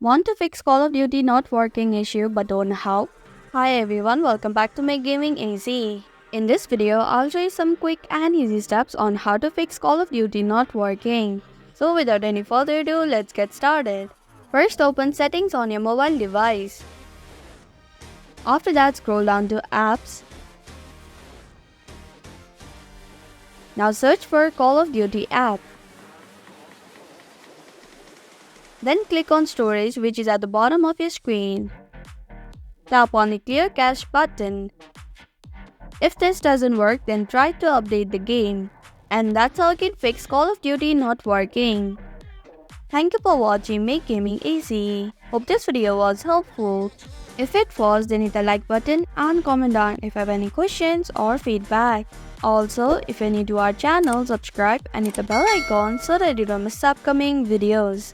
Want to fix Call of Duty not working issue but don't know how? Hi everyone, welcome back to Make Gaming Easy. In this video, I'll show you some quick and easy steps on how to fix Call of Duty not working. So without any further ado, let's get started. First, open settings on your mobile device. After that, scroll down to apps. Now search for Call of Duty app. Then click on storage, which is at the bottom of your screen. Tap on the clear cache button. If this doesn't work, then try to update the game. And that's how you can fix Call of Duty not working. Thank you for watching Make Gaming Easy. Hope this video was helpful. If it was, then hit the like button and comment down if you have any questions or feedback. Also, if you're new to our channel, subscribe and hit the bell icon so that you don't miss upcoming videos.